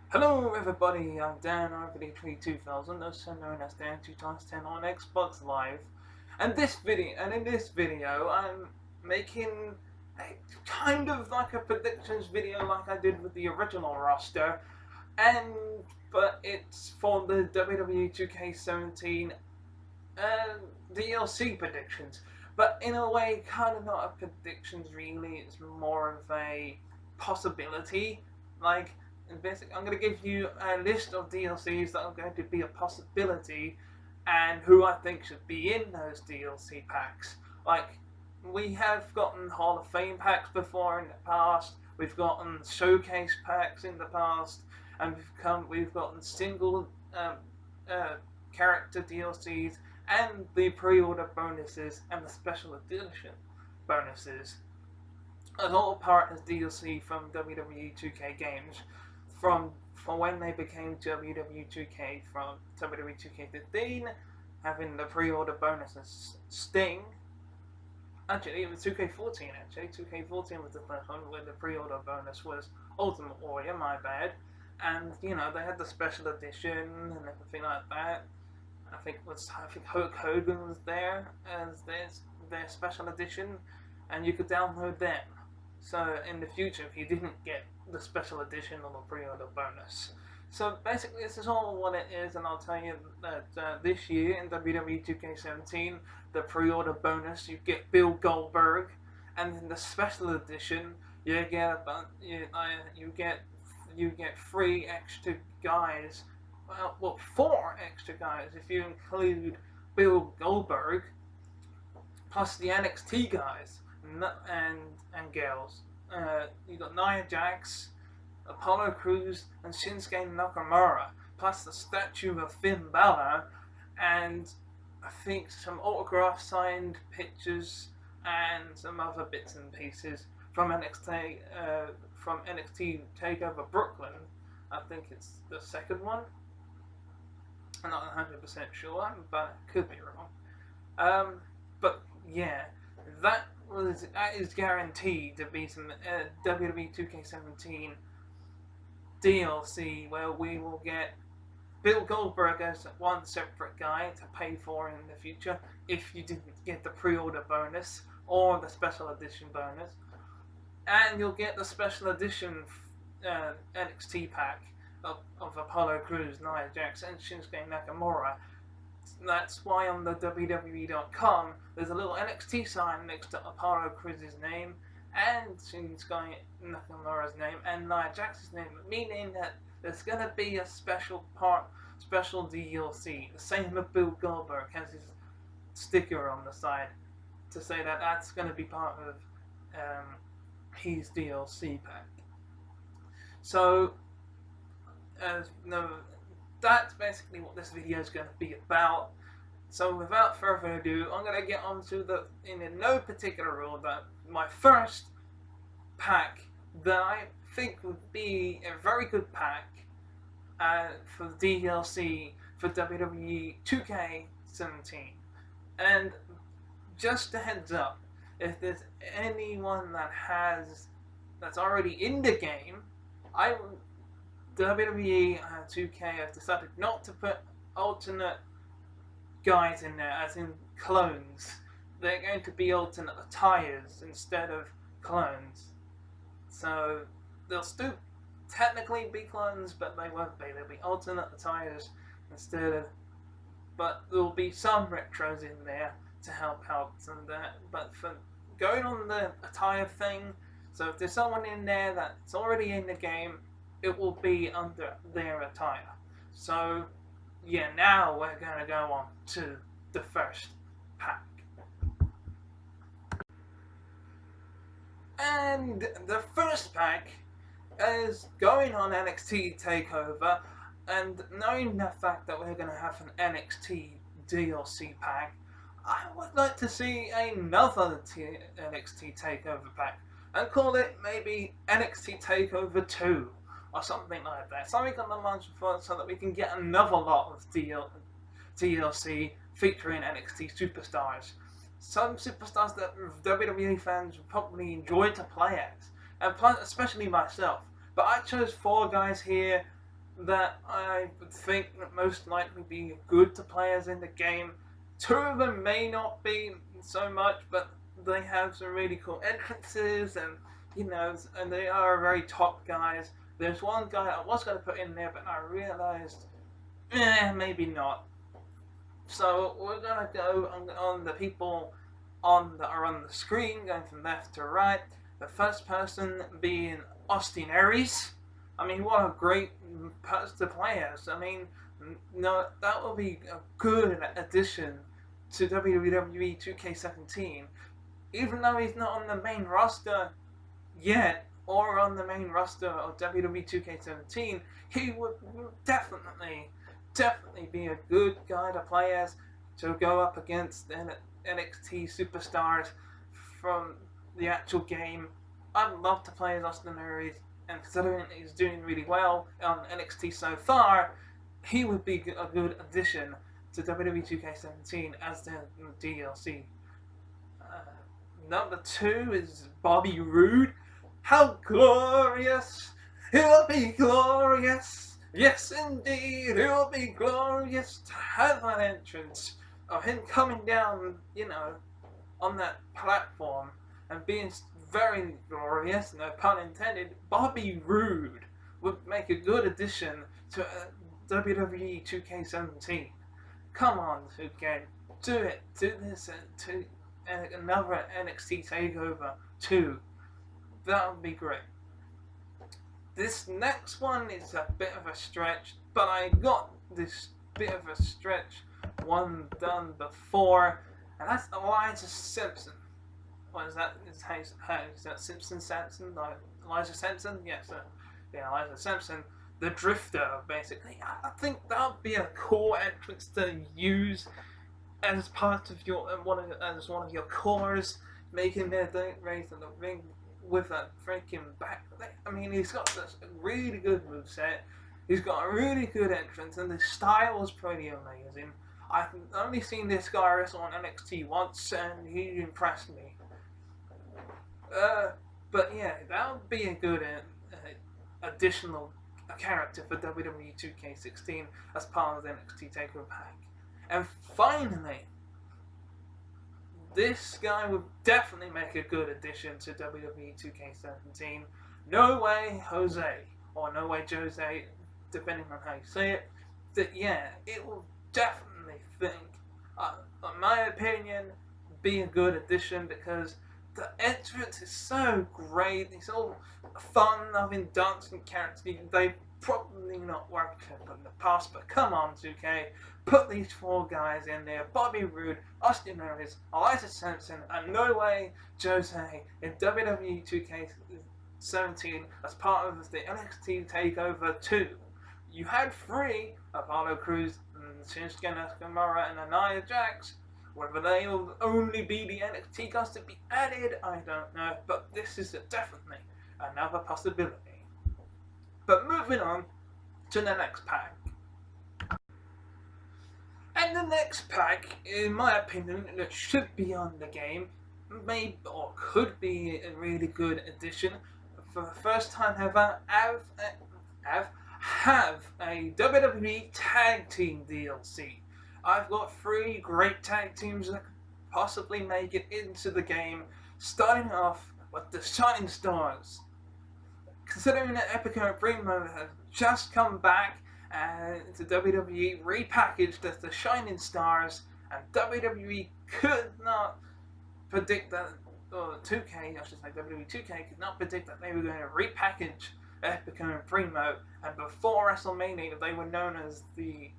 Hello everybody, I'm Danrvdtree2000, also known as Dan2010 on Xbox Live. And in this video I'm making a kind of like a predictions video like I did with the original roster, but it's for the WWE2K17 DLC predictions. But in a way, kind of not a predictions really, it's more of a possibility. Like, basically, I'm going to give you a list of DLCs that are going to be a possibility and who I think should be in those DLC packs. Like, we have gotten Hall of Fame packs before in the past, we've gotten showcase packs in the past, and we've gotten single character DLCs and the pre-order bonuses and the special edition bonuses as all part of DLC from WWE 2K games from when they became WWE 2K from WWE 2K15, having the pre-order bonuses Sting. Actually, it was 2K14 actually. 2K14 was the first one where the pre-order bonus was Ultimate Warrior, my bad. And, you know, they had the special edition and everything like that. I think Hulk Hogan was there as their special edition, and you could download them. So in the future, if you didn't get the special edition or the pre-order bonus. So basically, this is all what it is, and I'll tell you that this year in WWE 2K17, the pre-order bonus you get Bill Goldberg, and in the special edition you get 3 extra guys. Well, 4 extra guys if you include Bill Goldberg, plus the NXT guys and girls. You got Nia Jax, Apollo Crews, and Shinsuke Nakamura, plus the statue of Finn Balor, and I think some autograph signed pictures and some other bits and pieces from NXT Takeover Brooklyn. I think it's the second one. I'm not 100% sure, but I could be wrong. But yeah, that is guaranteed to be some WWE 2K17 DLC where we will get Bill Goldberg as one separate guy to pay for in the future if you didn't get the pre-order bonus or the special edition bonus, and you'll get the special edition NXT pack of Apollo Crews, Nia Jax, and Shinsuke Nakamura. That's why on the WWE.com there's a little NXT sign next to Apollo Crews' name and Shinsuke Nakamura's name and Nia Jax's name, meaning that there's going to be a special DLC. The same with Bill Goldberg has his sticker on the side to say that that's going to be part of his DLC pack. So that's basically what this video is going to be about. So without further ado, I'm going to get on to in no particular order, my first pack that I think would be a very good pack for the DLC for WWE 2K17. And just a heads up, if there's anyone that's already in the game, WWE 2K have decided not to put alternate guys in there, as in clones. They're going to be alternate attires instead of clones. So they'll still technically be clones, but they won't be. They'll be alternate attires instead of. But there'll be some retros in there to help out and that. But for going on the attire thing, so if there's someone in there that's already in the game, it will be under their attire. So yeah, now we're going to go on to the first pack. And the first pack is going on NXT Takeover, and knowing the fact that we're going to have an NXT DLC pack, I would like to see another NXT Takeover pack and call it maybe NXT Takeover 2. Or something like that. Something on the launch for so that we can get another lot of DLC featuring NXT superstars. Some superstars that WWE fans would probably enjoy to play as, and especially myself. But I chose 4 guys here that I would think would most likely be good to players in the game. Two of them may not be so much, but they have some really cool entrances, and and they are very top guys. There's one guy I was going to put in there, but I realized, maybe not. So we're gonna go on the people that are on the screen, going from left to right. The first person being Austin Aries. I mean, what a great person to play as. I mean, no, that will be a good addition to WWE 2K17. Even though he's not on the main roster yet, or on the main roster of WWE 2K17, he would definitely be a good guy to play as, to go up against NXT superstars from the actual game. I'd love to play as Austin Aries, and considering he's doing really well on NXT so far, he would be a good addition to WWE 2K17 as the DLC. Number 2 is Bobby Roode. How glorious! It will be glorious! Yes, indeed, it will be glorious to have an entrance of him coming down, on that platform and being very glorious, no pun intended. Bobby Roode would make a good addition to WWE 2K17. Come on, 2K, do it. Do this to another NXT Takeover 2. That would be great. This next one is a bit of a stretch, but I got this bit of a stretch one done before, and that's Elijah Simpson. What is that? Is that Simpson? Elijah Simpson? Yes, Elijah Simpson, the Drifter, basically. I think that would be a cool entrance to use as part of one of your cores, making their race in the ring with that freaking back. I mean, he's got this really good moveset. He's got a really good entrance, and the style is pretty amazing. I've only seen this guy wrestle on NXT once, and he impressed me. But yeah, that would be a good additional character for WWE 2K16 as part of the NXT Takeover pack. And finally, this guy would definitely make a good addition to WWE 2K17. No Way Jose, or No Way Jose, depending on how you say it. That it will definitely in my opinion, be a good addition, because the entrance is so great. It's all fun-loving dancing characters. They've probably not worked in the past, but come on, 2K, put these 4 guys in there: Bobby Roode, Austin Aries, Elijah Simpson, and No Way Jose in WWE 2K17 as part of the NXT Takeover 2. You had 3: Apollo Crews, Shinsuke Nakamura, and Nia Jax. Whether they will only be the NXT guys to be added, I don't know, but this is definitely another possibility. But moving on to the next pack. And the next pack, in my opinion, that should be on the game, maybe or could be a really good addition. For the first time ever, have a WWE Tag Team DLC. I've got 3 great tag teams that could possibly make it into the game, starting off with the Shining Stars. Considering that Epico and Primo has just come back to WWE, repackaged as the Shining Stars, and WWE could not predict that, or 2K, I should say WWE2K, could not predict that they were going to repackage Epico and Primo, and before WrestleMania they were known as the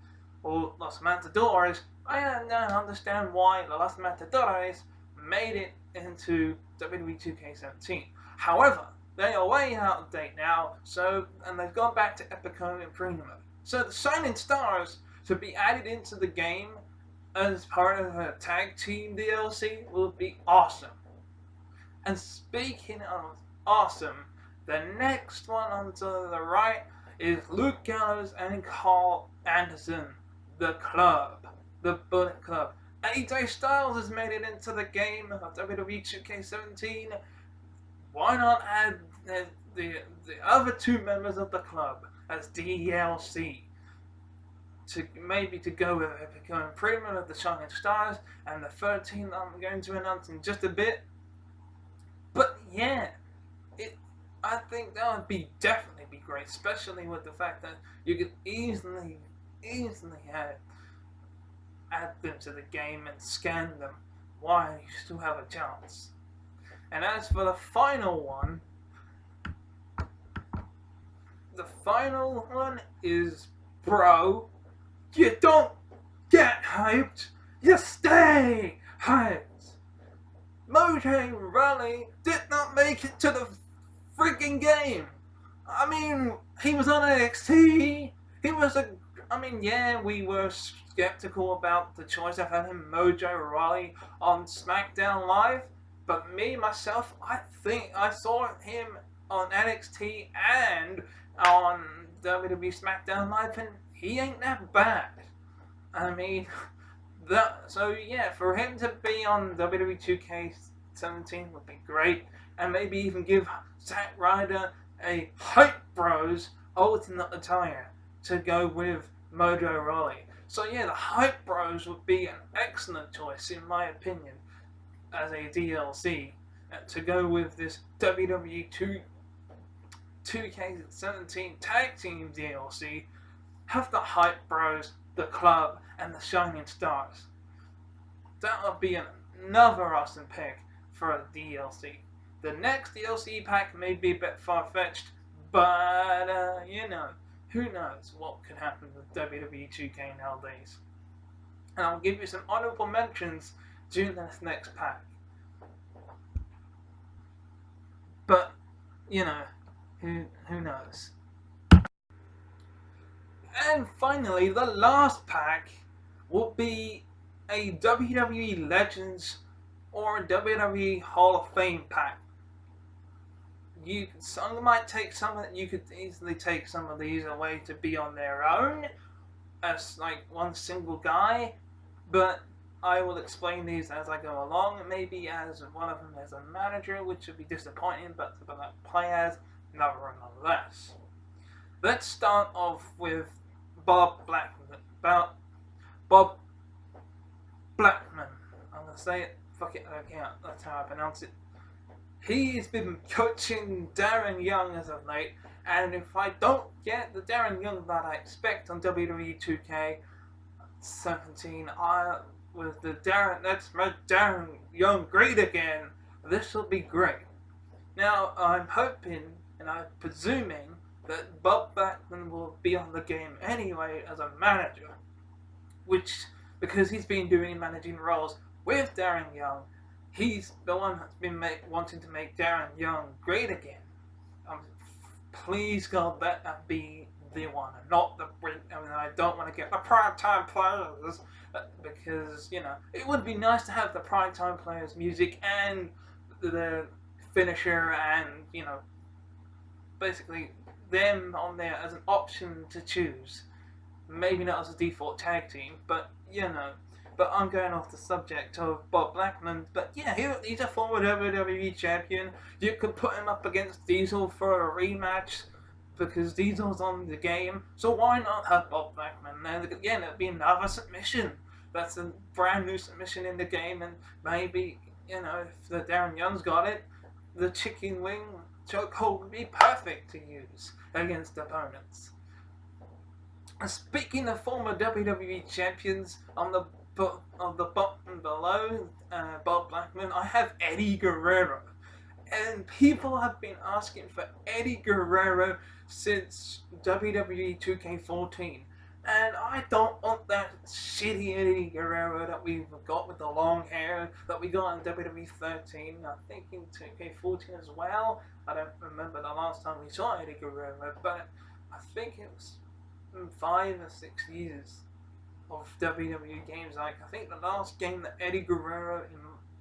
Los Matadores. I don't understand why the Los Matadores made it into WWE 2K17. However, they are way out of date now, and they've gone back to Epico and Primo. So the Shining Stars to be added into the game as part of a tag team DLC will be awesome. And speaking of awesome, the next one onto the right is Luke Gallows and Carl Anderson, the Club, the Bullet Club. AJ Styles has made it into the game of WWE 2K17. Why not add the other two members of the club as DLC to maybe to go with an improvement of the Shining Stars and the 13 that I'm going to announce in just a bit. But yeah, I think that would definitely be great, especially with the fact that you could easily add them to the game and scan them while you still have a chance. And as for the final one is, bro, you don't get hyped, you stay hyped. Mojo Rawley did not make it to the freaking game. I mean, he was on NXT. We were skeptical about the choice of having Mojo Rawley on SmackDown Live, but myself, I think I saw him on NXT and on WWE SmackDown Live, and he ain't that bad. I mean, for him to be on WWE2K17 would be great, and maybe even give Zack Ryder a Hype Bros alternate attire to go with Mojo Rawley. So yeah, the Hype Bros would be an excellent choice, in my opinion, as a DLC to go with this WWE2K17 Tag Team DLC. Have the Hype Bros, the club, and the Shining Stars. That would be another awesome pick for a DLC. The next DLC pack may be a bit far-fetched, but who knows what could happen with WWE 2K nowadays. And I'll give you some honorable mentions during this next pack. But, who knows. And finally, the last pack will be a WWE Legends or a WWE Hall of Fame pack. You could easily take some of these away to be on their own as like one single guy, but I will explain these as I go along. Maybe as one of them as a manager, which would be disappointing, but play as nonetheless. Let's start off with Bob Blackman. Bob Blackman. I'm gonna say it. Fuck it. Okay, that's how I pronounce it. He's been coaching Darren Young as of late, and if I don't get the Darren Young that I expect on WWE 2K17, let's make Darren Young great again. This will be great. Now I'm hoping and I'm presuming that Bob Blackman will be on the game anyway as a manager, because he's been doing managing roles with Darren Young. He's the one that's been wanting to make Darren Young great again. Please God, let that be the one, and not the Brit. I don't want to get the primetime players, because it would be nice to have the primetime players music and the finisher, and basically them on there as an option to choose. Maybe not as a default tag team, but But I'm going off the subject of Bob Blackman. But yeah, he's a former WWE champion. You could put him up against Diesel for a rematch, because Diesel's on the game. So why not have Bob Blackman? And again, it'd be another submission. That's a brand new submission in the game, and maybe if the Darren Young's got it, the chicken wing chokehold would be perfect to use against opponents. Speaking of former WWE champions, on the bottom below Bob Blackman, I have Eddie Guerrero. And people have been asking for Eddie Guerrero since WWE 2K14. And I don't want that shitty Eddie Guerrero that we've got with the long hair that we got in WWE 13. I think in 2K14 as well. I don't remember the last time we saw Eddie Guerrero, but I think it was 5 or 6 years of WWE games. I think the last game that Eddie Guerrero,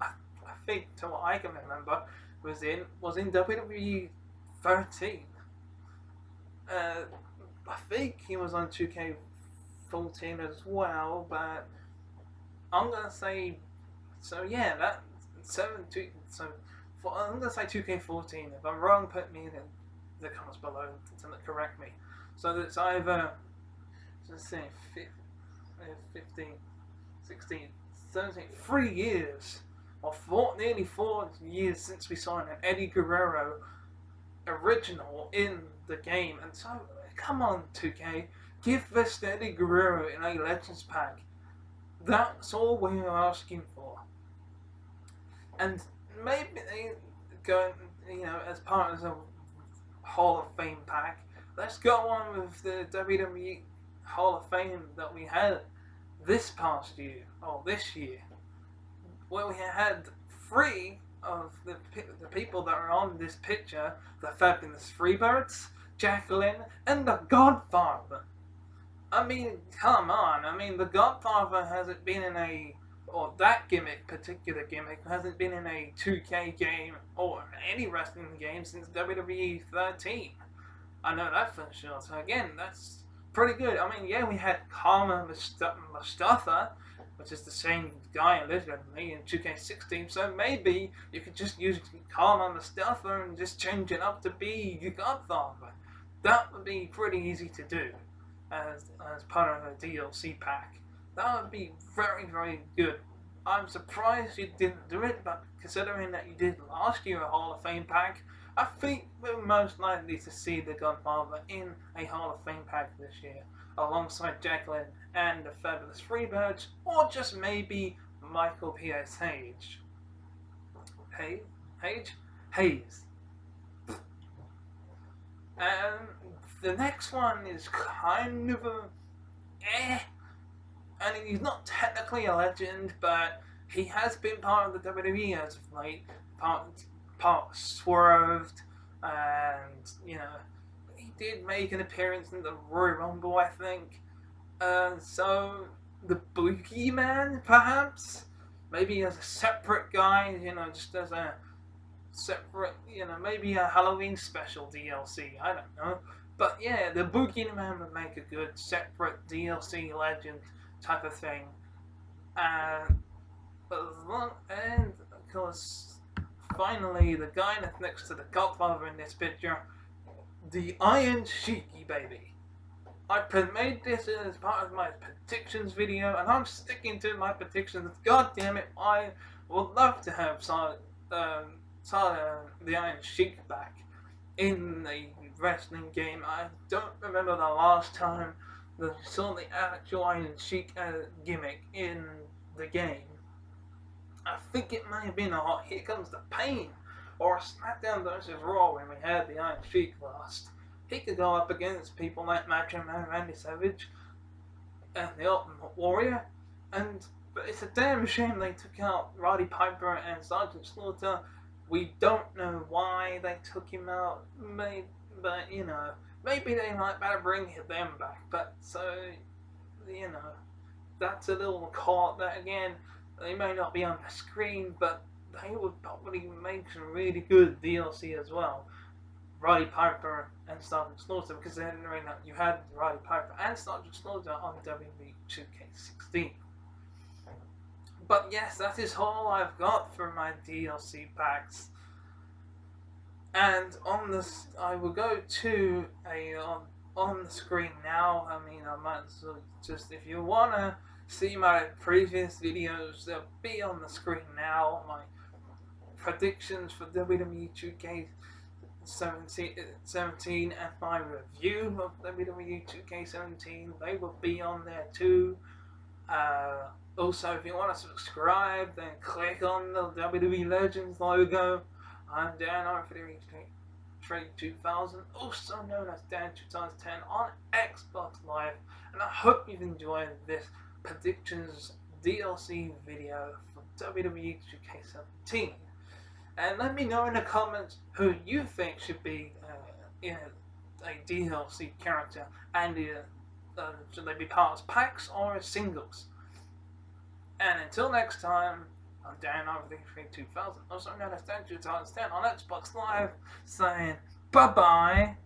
I think to what I can remember, was in WWE 13. I think he was on 2K14 as well, but I'm gonna say I'm gonna say 2K14. If I'm wrong, put me in the comments below to correct me. So it's either, let's say, 15, 16, 17, 3 years, or nearly 4 years since we saw an Eddie Guerrero original in the game. And so, come on, 2K, give this to Eddie Guerrero in a Legends pack. That's all we're asking for. And maybe they go, as part of the Hall of Fame pack, let's go on with the WWE Hall of Fame that we had this past year, or this year, where we had 3 of the people that are on this picture: the Fabulous Freebirds, Jacqueline, and the Godfather. I mean, come on. I mean, the Godfather hasn't been in that particular gimmick, hasn't been in a 2K game or any wrestling game since WWE 13. I know that for sure. So again, that's pretty good. I mean, yeah, we had Karma Mustafa, which is the same guy literally in 2K17. So maybe you could just use Karma Mustafa and just change it up to be the Godfather. That would be pretty easy to do as part of a DLC pack. That would be very, very good. I'm surprised you didn't do it, but considering that you did last year a Hall of Fame pack, I think we're most likely to see the Godfather in a Hall of Fame pack this year, alongside Jacqueline and the Fabulous Freebirds, or just maybe Michael P.S. Hayes. Hayes. And the next one is kind of and he's not technically a legend, but he has been part of the WWE as of late. Part Swerved, and he did make an appearance in the Royal Rumble, I think. So the Boogeyman, perhaps, maybe as a separate guy, just as a separate, maybe a Halloween special DLC. I don't know. But yeah, the Boogeyman would make a good separate DLC legend type of thing. And of course, finally, the guy that's next to the Godfather in this picture, the Iron Sheik, baby. I made this as part of my predictions video, and I'm sticking to my predictions. God damn it, I would love to have the Iron Sheik back in a wrestling game. I don't remember the last time that I saw the actual Iron Sheik gimmick in the game. I think it may have been a Here Comes the Pain or a SmackDown vs. Raw when we had the Iron Sheik last. He could go up against people like Macho Man, Randy Savage, and the Ultimate Warrior, but it's a damn shame they took out Roddy Piper and Sergeant Slaughter. We don't know why they took him out, but maybe they might better bring them back. But so, that's a little caught that again. They may not be on the screen, but they would probably make some really good DLC as well. Roddy Piper and Sergeant Slaughter, because then you had Roddy Piper and Sergeant Slaughter on WWE2K17. But yes, that is all I've got for my DLC packs. And on this, I will go to on the screen now. I mean, I might as well just, if you wanna see my previous videos, they'll be on the screen now. My predictions for WWE 2K17 and my review of WWE 2K17, they will be on there too. Also, if you want to subscribe, then click on the WWE Legends logo. I'm Danrvdtree2000, also known as Dan2010 on Xbox Live, and I hope you've enjoyed this predictions DLC video for WWE 2K17. And let me know in the comments who you think should be in a DLC character, and should they be part of packs or as singles. And until next time, I'm Danrvdtree2000, also known as Dan2010 on Xbox Live, saying bye bye.